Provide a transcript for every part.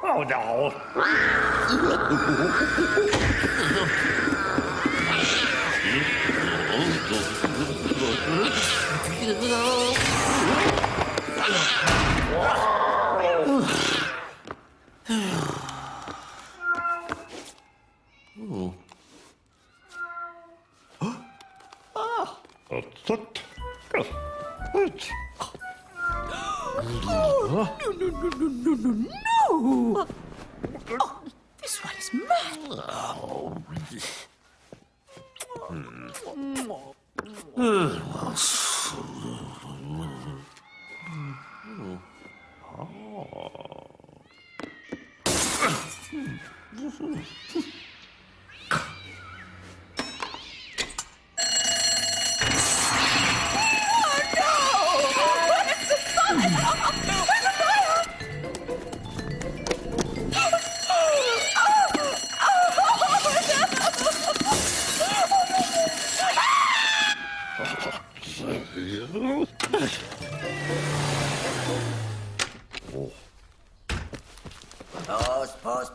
Oh no! No! Oh, this one is mad.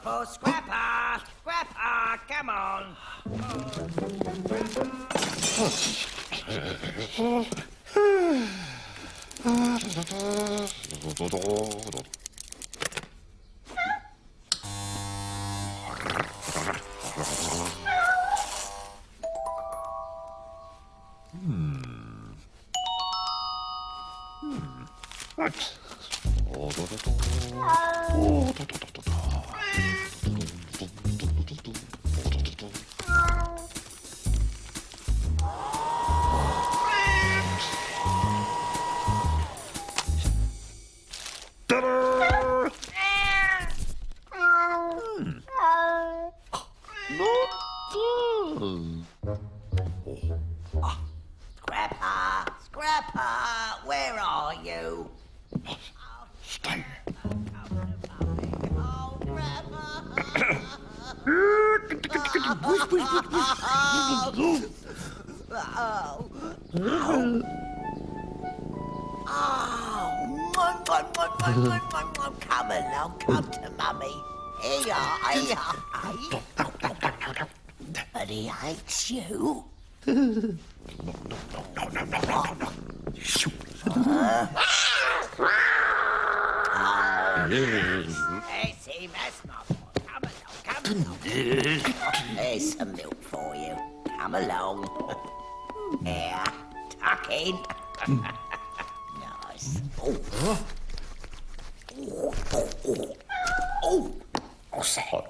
Pause, Scrapper! Scrapper, come on! Scrapper! Scrapper! Where are you? Stay. Oh, come along, come to Mummy. Here you are, here you are. But he hates you. No. Yes, him, that's my boy. Come along. There's some milk for you. Come along. Here, tuck in. Nice. What's that?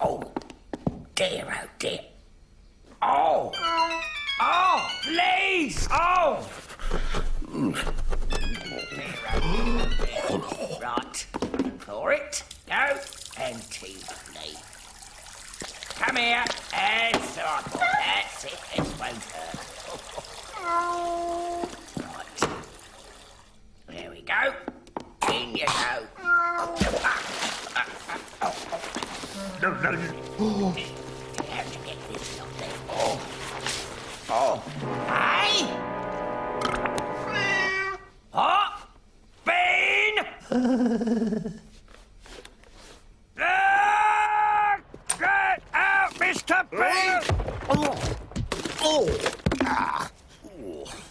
Oh, dear, oh dear. Oh, please! Oh! Right, for it. Go empty, please. Come here. That's right, boy. That's it. This won't hurt. Right. There we go. In you go. No. You have to get this lot there. Oh. Hey! Hot Bean! Get out, Mr. Bean!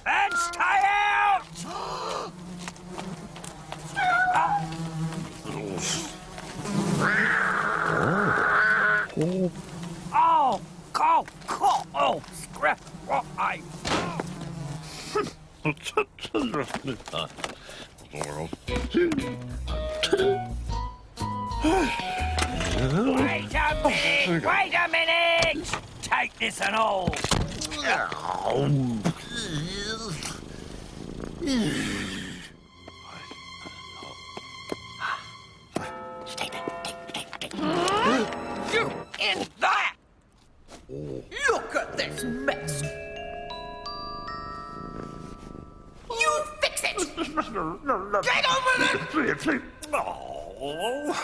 And stay out! Oh, scrap, what I... Wait a minute! Take this and all. Stay there. You in that! Look at this mess! You fix it! Get over there! Please. Oh.